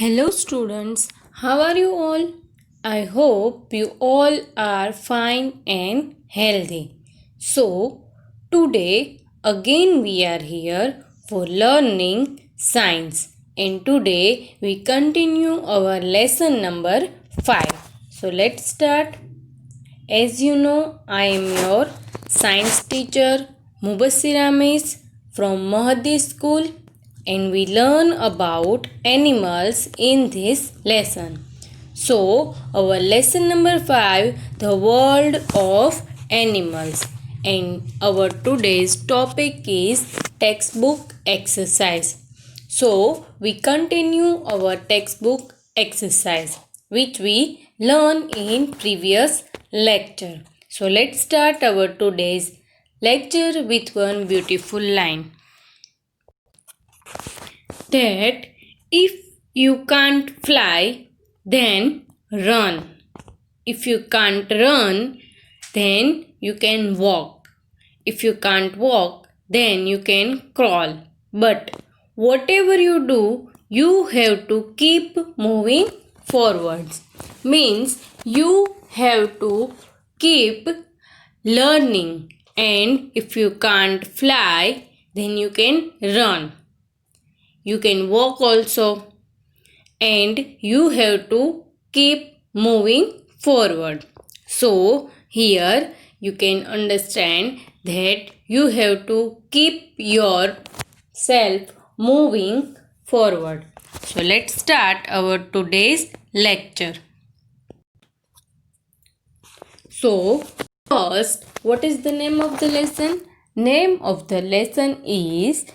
Hello students, how are you all? I hope you all are fine and healthy. So, today again we are here for learning science, and today we continue our lesson number 5. So, let's start. As you know, I am your science teacher Mubassira Miss from Mahdi School, and we learn about animals in this lesson. So, our lesson number 5, the world of animals, and our today's topic is textbook exercise. So, we continue our textbook exercise which we learned in previous lecture. So, let's start our today's lecture with one beautiful line, that if you can't fly, then run. If you can't run, then you can walk. If you can't walk, then you can crawl. But whatever you do, you have to keep moving forwards. Means you have to keep learning. And if you can't fly, then you can run. You can walk also, and you have to keep moving forward. So, here you can understand that you have to keep yourself moving forward. So, let's start our today's lecture. So, first, what is the name of the lesson? Name of the lesson is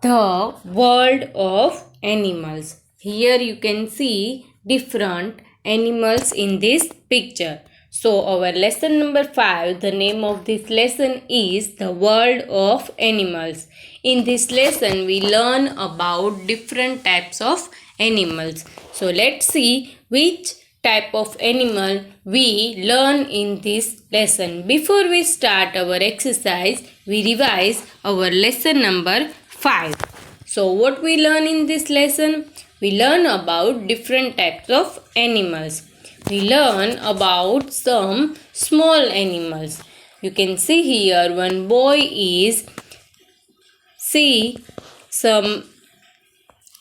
the world of animals. Here you can see different animals in this picture. So our lesson number 5, the name of this lesson is the world of animals. In this lesson we learn about different types of animals. So let's see which type of animal we learn in this lesson. Before we start our exercise, we revise our lesson number 5. So what we learn in this lesson? We learn about different types of animals. We learn about some small animals. You can see here one boy is see some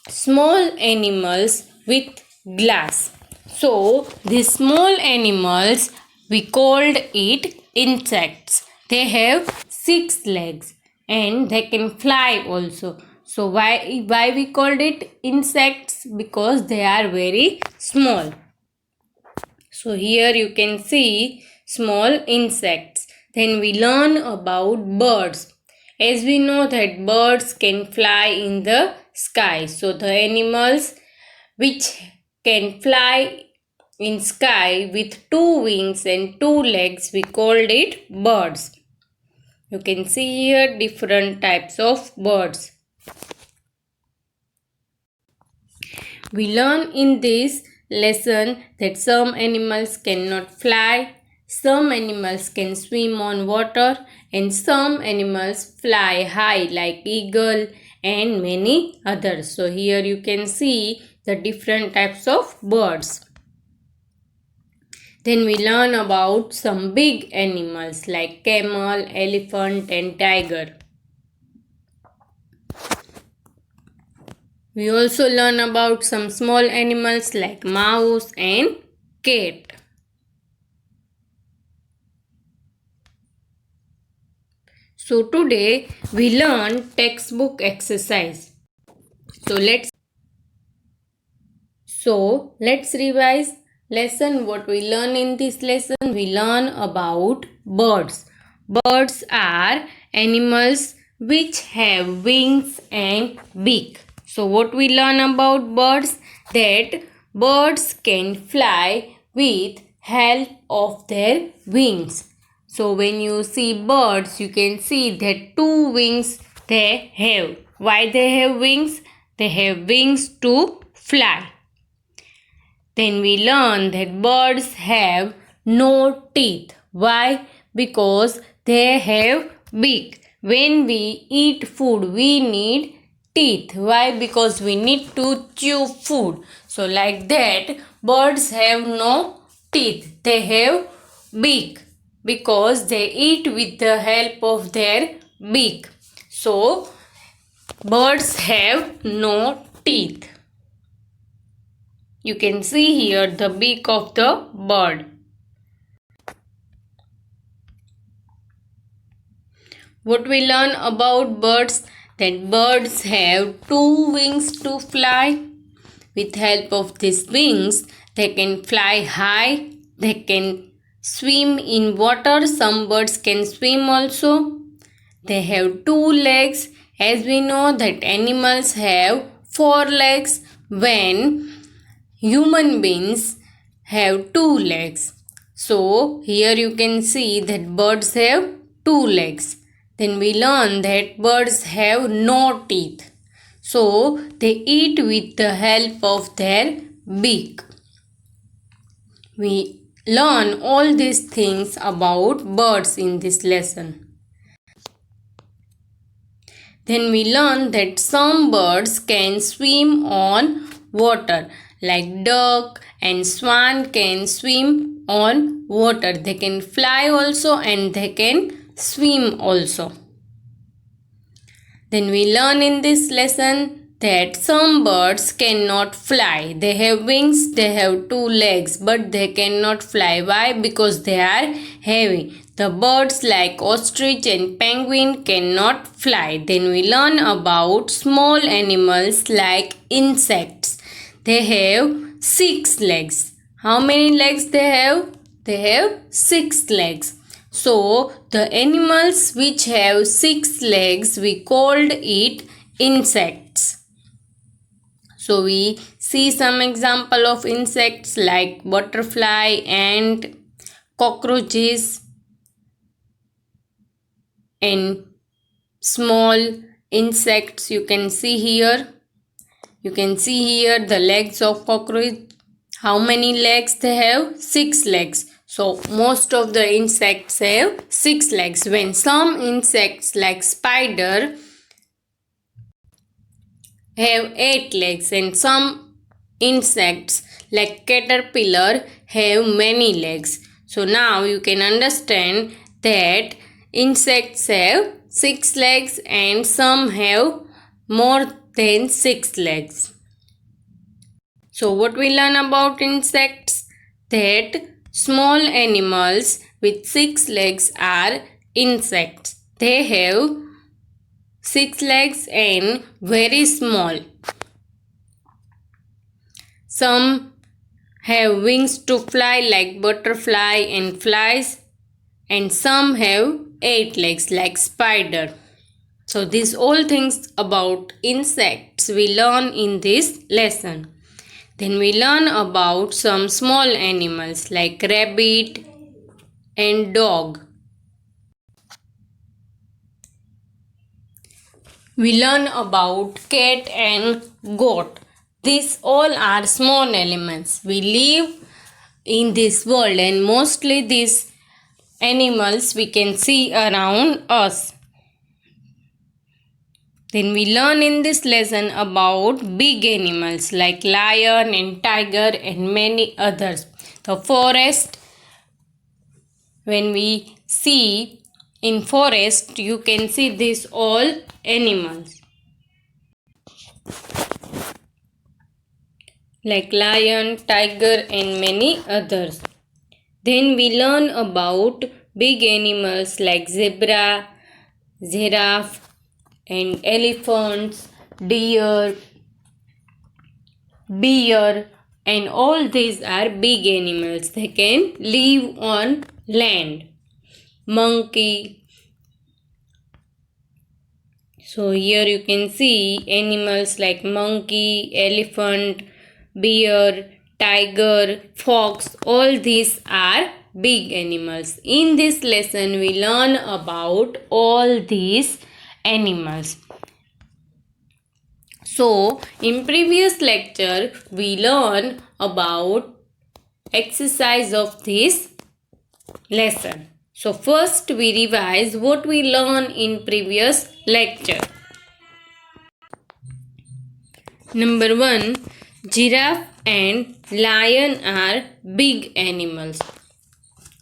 small animals with glass. So these small animals we called it insects. They have 6 legs and they can fly also. So why we called it insects? Because they are very small. So here you can see small insects. Then we learn about birds. As we know that birds can fly in the sky. So the animals which can fly in sky with 2 wings and 2 legs, we called it birds. You can see here different types of birds. We learn in this lesson that some animals cannot fly, some animals can swim on water, and some animals fly high like eagle and many others. So here you can see the different types of birds. Then we learn about some big animals like camel, elephant and tiger. We also learn about some small animals like mouse and cat. So today we learn textbook exercise. So let's revise lesson. What we learn in this lesson? We learn about birds. Birds are animals which have wings and beak. So what we learn about birds? That birds can fly with help of their wings. So when you see birds, you can see that 2 wings they have. Why they have wings? They have wings to fly. Then we learn that birds have no teeth. Why? Because they have beak. When we eat food, we need teeth. Why? Because we need to chew food. So like that, birds have no teeth. They have beak because they eat with the help of their beak. So birds have no teeth. You can see here the beak of the bird. What we learn about birds? That birds have two wings to fly. With help of these wings, they can fly high. They can swim in water. Some birds can swim also. They have two legs. As we know that animals have four legs when human beings have two legs. So here you can see that birds have two legs. Then we learn that birds have no teeth. So they eat with the help of their beak. We learn all these things about birds in this lesson. Then we learn that some birds can swim on water, like duck and swan can swim on water. They can fly also and they can swim also. Then we learn in this lesson that some birds cannot fly. They have wings, they have two legs, but they cannot fly. Why? Because they are heavy. The birds like ostrich and penguin cannot fly. Then we learn about small animals like insects. They have 6 legs. How many legs they have? They have 6 legs. So the animals which have 6 legs, we called it insects. So we see some example of insects like butterfly, ant, cockroaches, and small insects you can see here. You can see here the legs of cockroach. How many legs they have? 6 legs. So most of the insects have 6 legs. When some insects like spider have 8 legs and some insects like caterpillar have many legs. So now you can understand that insects have 6 legs and some have more than 6 legs. So what we learn about insects? That small animals with 6 legs are insects. They have 6 legs and very small. Some have wings to fly like butterfly and flies, and some have 8 legs like spider. So these all things about insects we learn in this lesson. Then we learn about some small animals like rabbit and dog. We learn about cat and goat. These all are small elements. We live in this world and mostly these animals we can see around us. Then we learn in this lesson about big animals like lion and tiger and many others. The forest, when we see in forest, you can see these all animals like lion, tiger and many others. Then we learn about big animals like zebra, giraffe and elephants, deer, bear, and all these are big animals. They can live on land. Monkey. So here you can see animals like monkey, elephant, bear, tiger, fox. All these are big animals. In this lesson we learn about all these animals. So in previous lecture we learned about exercise of this lesson. So first we revise what we learned in previous lecture. Number 1. Giraffe and lion are big animals.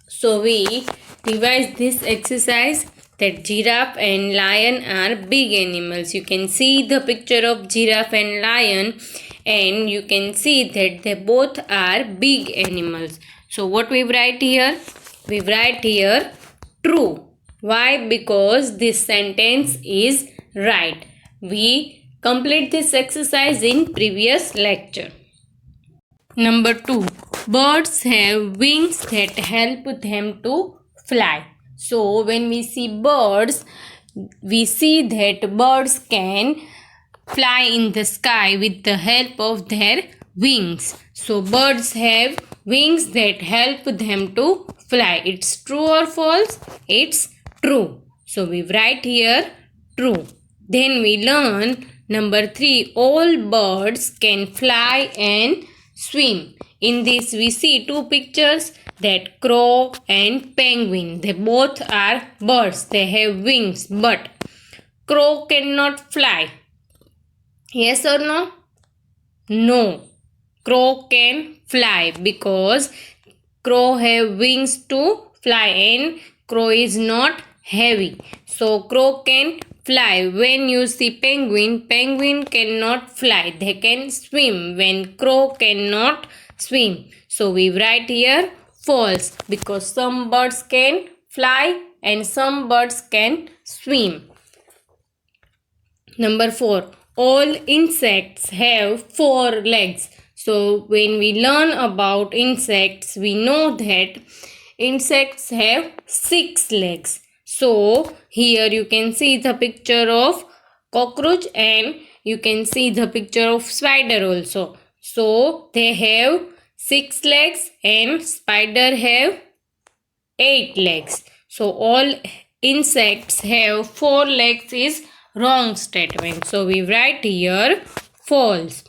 So we revise this exercise that giraffe and lion are big animals. You can see the picture of giraffe and lion and you can see that they both are big animals. So what we write here? We write here true. Why? Because this sentence is right. We complete this exercise in previous lecture. Number 2. Birds have wings that help them to fly. So when we see birds, we see that birds can fly in the sky with the help of their wings. So birds have wings that help them to fly. It's true or false? It's true. So we write here true. Then we learn number 3. All birds can fly and swim. In this we see two pictures, that crow and penguin. They both are birds. They have wings, but crow cannot fly. Yes or no? No. Crow can fly because crow have wings to fly and crow is not heavy. So crow can fly. When you see penguin, penguin cannot fly. They can swim when crow cannot swim. So we write here false because some birds can fly and some birds can swim. Number 4. All insects have 4 legs. So when we learn about insects, we know that insects have 6 legs. So here you can see the picture of cockroach and you can see the picture of spider also. So they have 6 legs and spider have 8 legs. So all insects have 4 legs is wrong statement. So we write here false.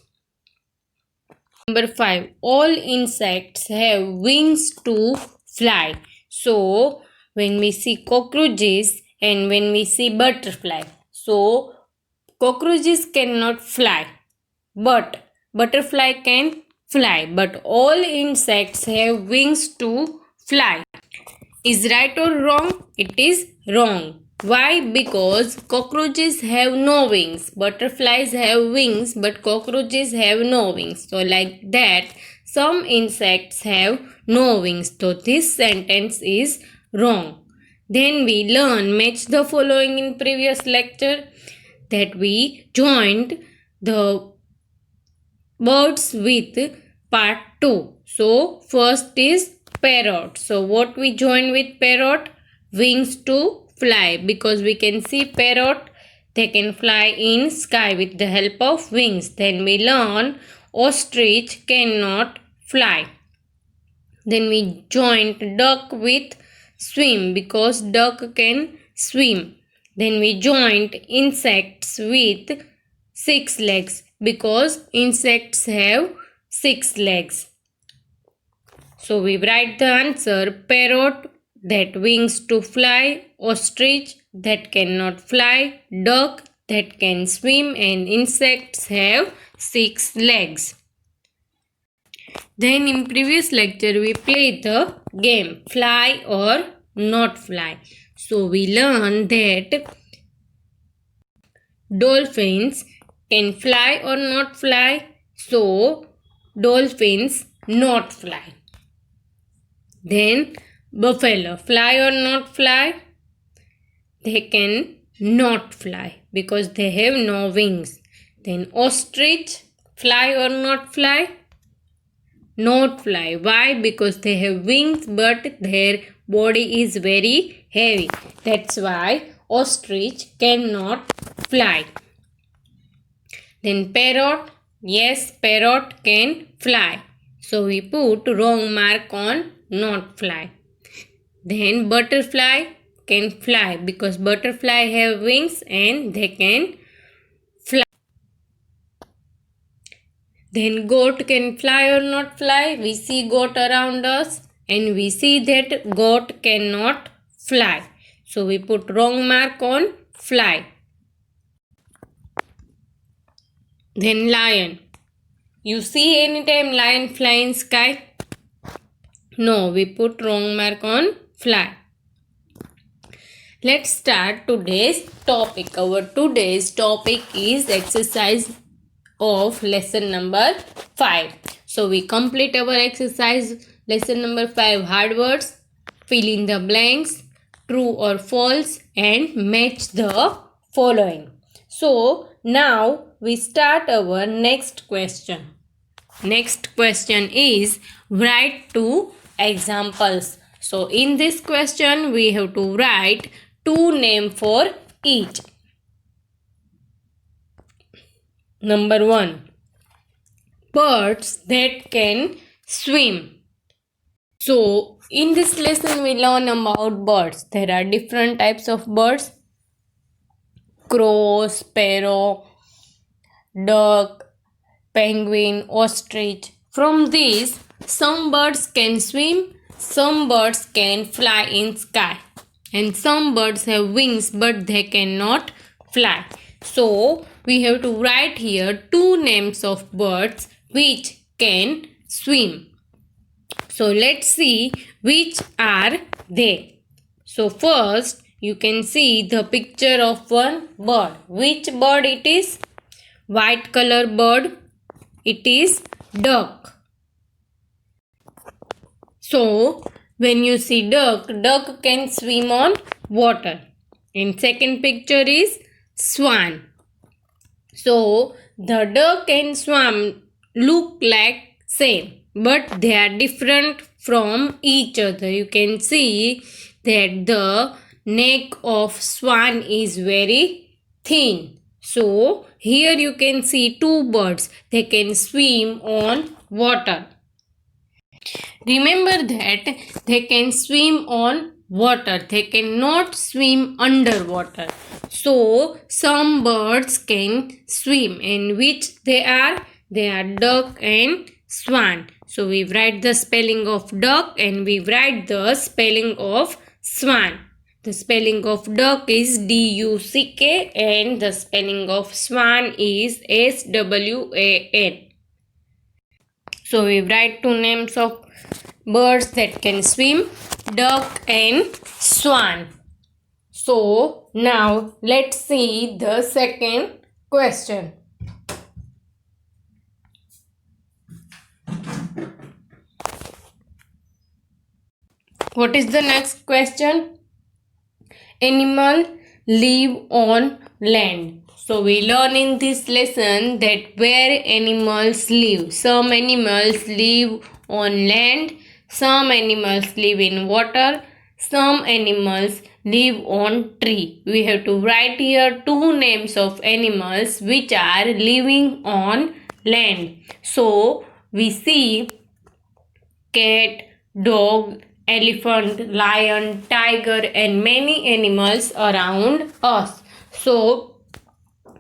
Number 5. All insects have wings to fly. So when we see cockroaches and when we see butterfly, so cockroaches cannot fly, but butterfly can fly. But all insects have wings to fly. Is right or wrong? It is wrong. Why? Because cockroaches have no wings. Butterflies have wings, but cockroaches have no wings. So like that, some insects have no wings. So this sentence is wrong. Then we learn match the following in previous lecture, that we joined the birds with part 2. So first is parrot. So what we join with parrot? Wings to fly, because we can see parrot, they can fly in sky with the help of wings. Then we learn ostrich cannot fly. Then we joined duck with swim because duck can swim. Then we joined insects with 6 legs because insects have 6 legs. So we write the answer: parrot that wings to fly, ostrich that cannot fly, duck that can swim, and insects have 6 legs. Then in previous lecture we played the game fly or not fly. So we learned that dolphins can fly or not fly. So dolphins not fly. Then buffalo fly or not fly? They can not fly because they have no wings. Then ostrich fly or not fly? Not fly. Why? Because they have wings but their body is very heavy. That's why ostrich cannot fly. Then parrot. Yes, parrot can fly. So we put wrong mark on not fly. Then butterfly can fly because butterfly have wings and they can fly. Then goat can fly or not fly? We see goat around us and we see that goat cannot fly. So we put wrong mark on fly. Then lion. You see anytime lion fly in sky? No, we put wrong mark on fly. Let's start today's topic. Our today's topic is exercise of lesson number 5. So we complete our exercise lesson number 5 hard words, fill in the blanks, true or false and match the following. So now we start our next question. Next question is write 2 examples. So in this question we have to write 2 names for each. Number 1. Birds that can swim. So in this lesson we learn about birds. There are different types of birds. Crow, sparrow, duck, penguin, ostrich. From these, some birds can swim, some birds can fly in sky, and some birds have wings but they cannot fly. So we have to write here 2 names of birds which can swim. So let's see which are they. So first you can see the picture of one bird. Which bird it is? White color bird. It is duck. So when you see duck, duck can swim on water. And second picture is swan. So the duck and swan look like same, but they are different from each other. You can see that the neck of swan is very thin. So here you can see 2 birds. They can swim on water. Remember that they can swim on water. They cannot swim underwater. So some birds can swim, and which they are? They are duck and swan. So we write the spelling of duck and we write the spelling of swan. The spelling of duck is D-U-C-K and the spelling of swan is S-W-A-N. So we write 2 names of birds that can swim, duck and swan. So now let's see the second question. What is the next question? Animal live on land. So we learn in this lesson that where animals live. Some animals live on land, some animals live in water, some animals live on tree. We have to write here 2 names of animals which are living on land. So we see cat, dog, elephant, lion, tiger and many animals around us. So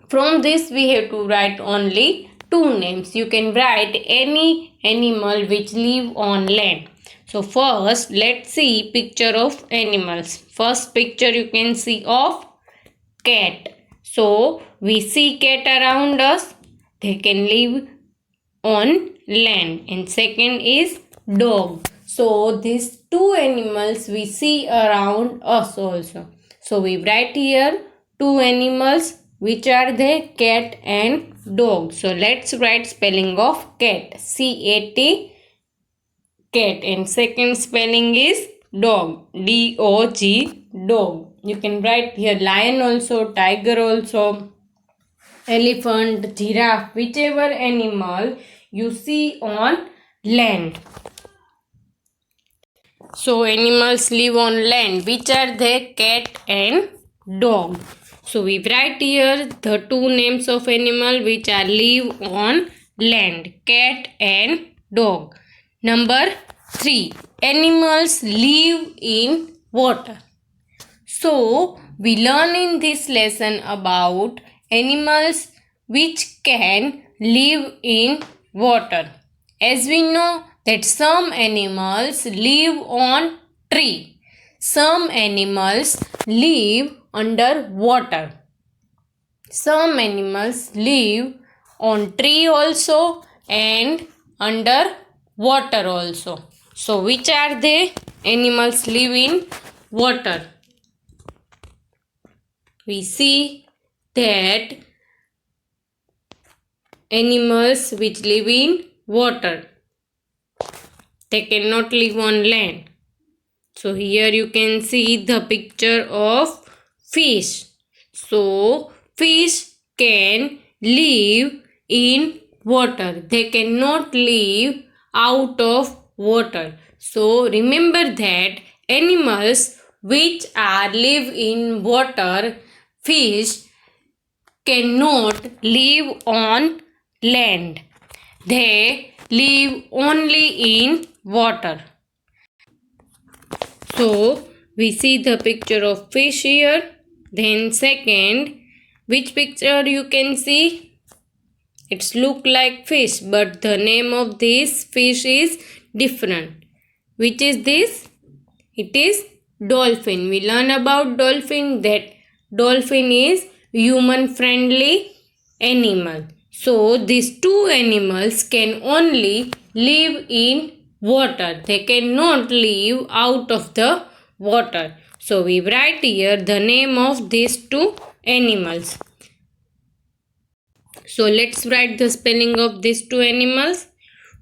from this we have to write only 2 names. You can write any animal which live on land. So first let's see picture of animals. First picture you can see of cat. So we see cat around us. They can live on land. And second is dog. So these 2 animals we see around us also. So we write here 2 animals which are they? Cat and dog. So let's write spelling of cat. C-A-T, cat. And second spelling is dog. D-O-G, dog. You can write here lion also, tiger also, elephant, giraffe, whichever animal you see on land. So animals live on land. Which are they? Cat and dog. So we write here the 2 names of animal which are live on land. Cat and dog. Number 3. Animals live in water. So we learn in this lesson about animals which can live in water. As we know that some animals live on tree. Some animals live under water. Some animals live on tree also and under water also. So which are they? Animals live in water. We see that animals which live in water, they cannot live on land. So here you can see the picture of fish. So fish can live in water. They cannot live out of water. So remember that animals which are live in water, fish, cannot live on land. They live only in water. So we see the picture of fish here. Then second, which picture you can see? It's look like fish, but the name of this fish is different. Which is this? It is dolphin. We learn about dolphin, that dolphin is human friendly animal. So these two animals can only live in water. They cannot live out of the water. So we write here the name of these two animals. So let's write the spelling of these two animals.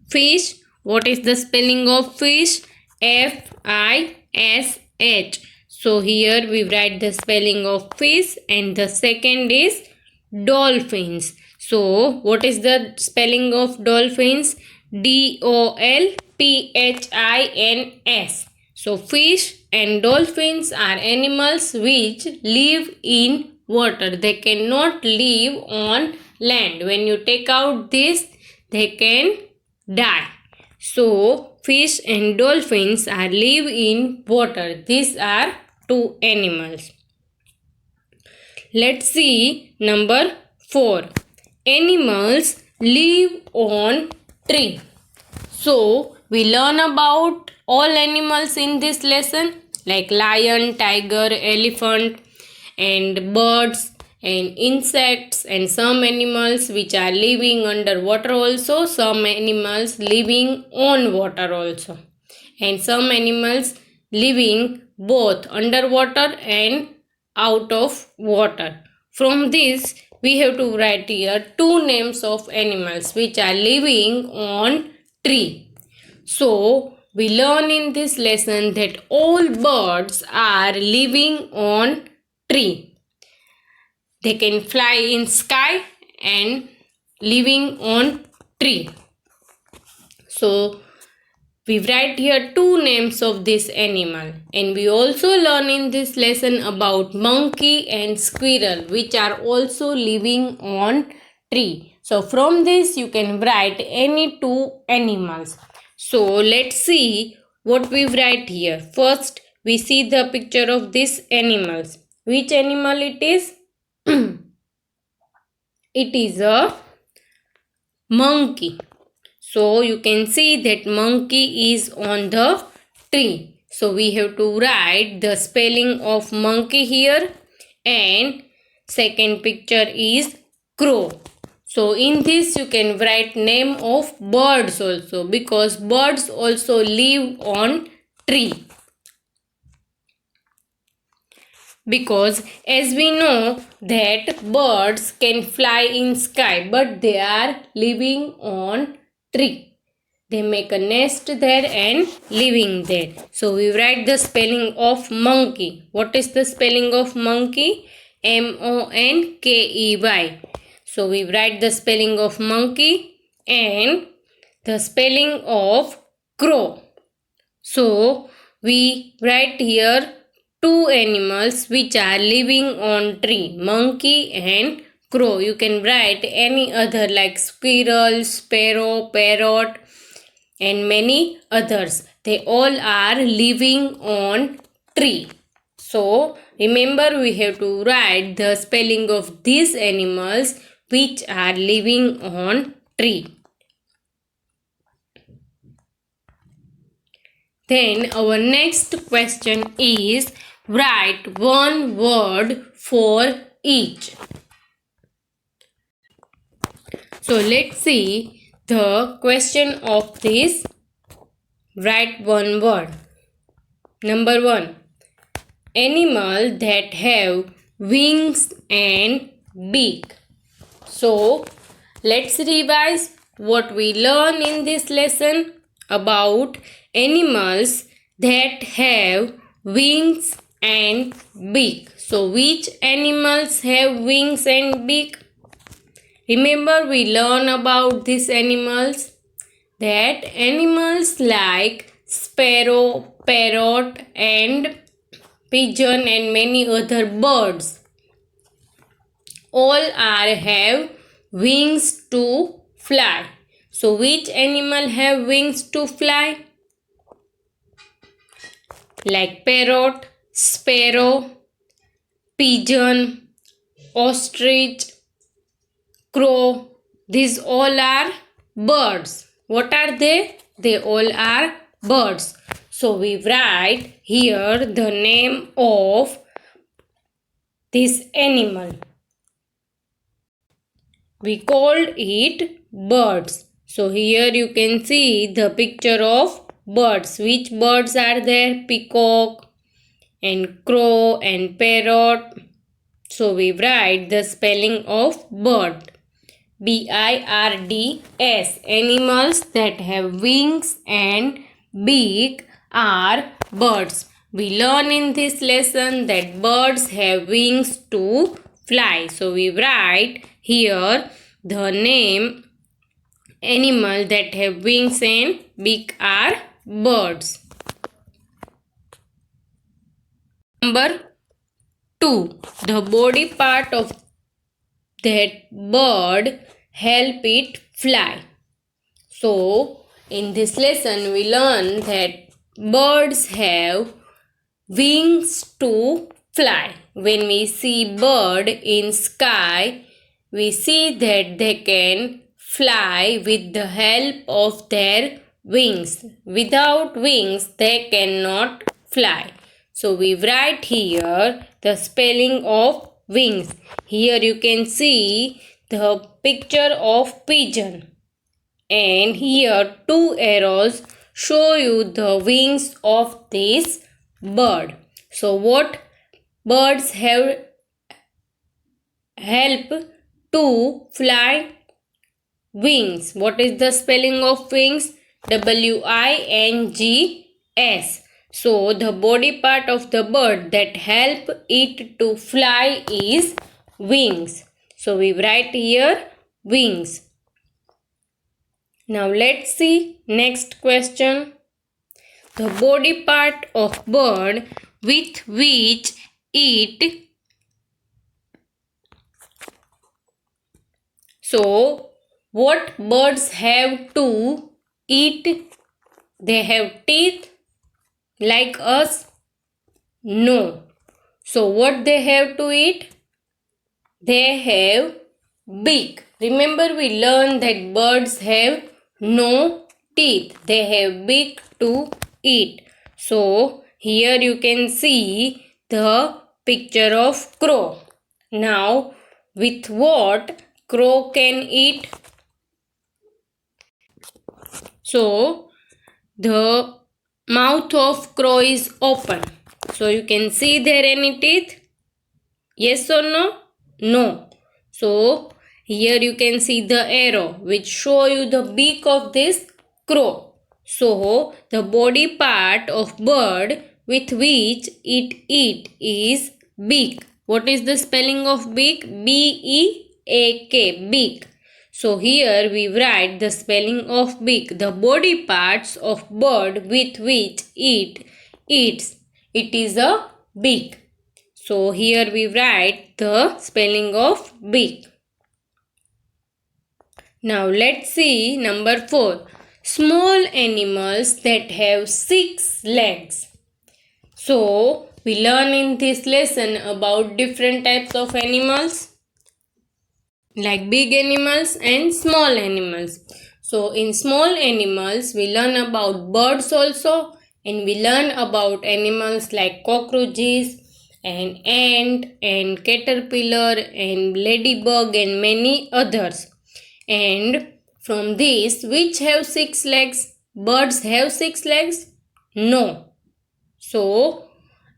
Fish. What is the spelling of fish? F-I-S-H. So here we write the spelling of fish, and the second is dolphins. So what is the spelling of dolphins? D-O-L-P-H-I-N-S. So fish and dolphins are animals which live in water. They cannot live on land. When you take out this, they can die. So fish and dolphins are live in water. These are two animals. Let's see number 4. Animals live on tree. So we learn about all animals in this lesson, like lion, tiger, elephant, and birds and insects, and some animals which are living under water also, some animals living on water also, and some animals living both underwater and out of water. From this we have to write here two names of animals which are living on tree. So we learn in this lesson that all birds are living on tree. They can fly in sky and living on tree. So we write here two names of this animal, and we also learn in this lesson about monkey and squirrel which are also living on tree. So from this you can write any two animals. So let's see what we write here. First we see the picture of these animals. Which animal it is? It is a monkey. So you can see that monkey is on the tree. So we have to write the spelling of monkey here, and second picture is crow. So in this you can write name of birds also, because birds also live on tree. Because as we know that birds can fly in sky, but they are living on tree. They make a nest there and living there. So we write the spelling of monkey. What is the spelling of monkey? M-O-N-K-E-Y. So we write the spelling of monkey and the spelling of crow. So we write here two animals which are living on tree, monkey and crow. You can write any other like squirrel, sparrow, parrot, and many others. They all are living on tree. So remember we have to write the spelling of these animals which are living on tree. Then our next question is write one word for each. So let's see the question of this. Write one word. Number 1. Animal that have wings and beak. So let's revise what we learn in this lesson about animals that have wings and beak. So which animals have wings and beak? Remember, we learn about these animals, that animals like sparrow, parrot and pigeon and many other birds all have wings to fly. So which animal have wings to fly? Like parrot, sparrow, pigeon, ostrich, crow. These all are birds. What are they? They all are birds. So we write here the name of this animal. We called it birds. So here you can see the picture of birds. Which birds are there? Peacock and crow and parrot. So we write the spelling of bird. B-I-R-D-S. Animals that have wings and beak are birds. We learn in this lesson that birds have wings to fly. So we write here the name animal that have wings and beak are birds. Number 2. The body part of that bird help it fly. So in this lesson we learn that birds have wings to fly. When we see bird in sky, we see that they can fly with the help of their wings. Without wings they cannot fly. So we write here the spelling of wings. Here you can see the picture of pigeon. And here 2 arrows show you the wings of this bird. So what birds have help to fly? Wings. What is the spelling of wings? W-I-N-G-S. So the body part of the bird that help it to fly is wings. So we write here wings. Now let's see next question. The body part of bird with which it. So what birds have to eat? They have teeth like us? No. So what they have to eat? They have beak. Remember we learned that birds have no teeth. They have beak to eat. So here you can see the picture of crow. Now with what crow can eat? So the mouth of crow is open. So you can see there any teeth? Yes or no? No. So here you can see the arrow which show you the beak of this crow. So the body part of bird with which it eat is beak. What is the spelling of beak? B-E-A-K, beak. So here we write the spelling of beak. The body parts of bird with which it eats. It is a beak. So here we write the spelling of beak. Now let's see number 4. Small animals that have 6 legs. So we learn in this lesson about different types of animals, like big animals and small animals. So in small animals we learn about birds also, and we learn about animals like cockroaches and ant and caterpillar and ladybug and many others. And from this, which have 6 legs? Birds have 6 legs? No. So,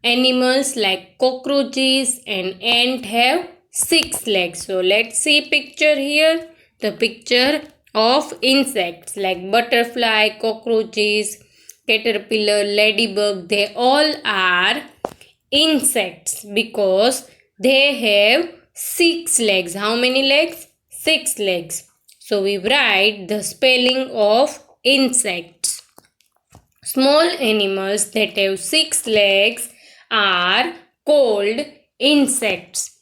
animals like cockroaches and ant have 6 legs. So, let's see picture here. The picture of insects like butterfly, cockroaches, caterpillar, ladybug, they all are insects because they have 6 legs. How many legs? 6 legs. So we write the spelling of insects. Small animals that have 6 legs are called insects.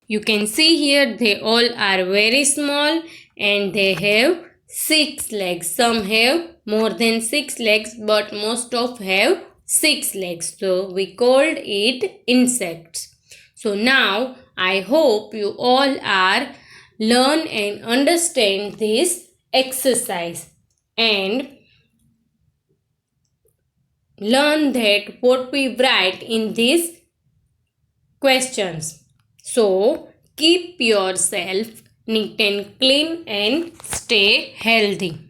You can see here they all are very small and they have 6 legs. Some have more than 6 legs, but most of have 6 legs. So we called it insects. So now I hope you all are learn and understand this exercise and learn that what we write in these questions. So, keep yourself neat and clean and stay healthy.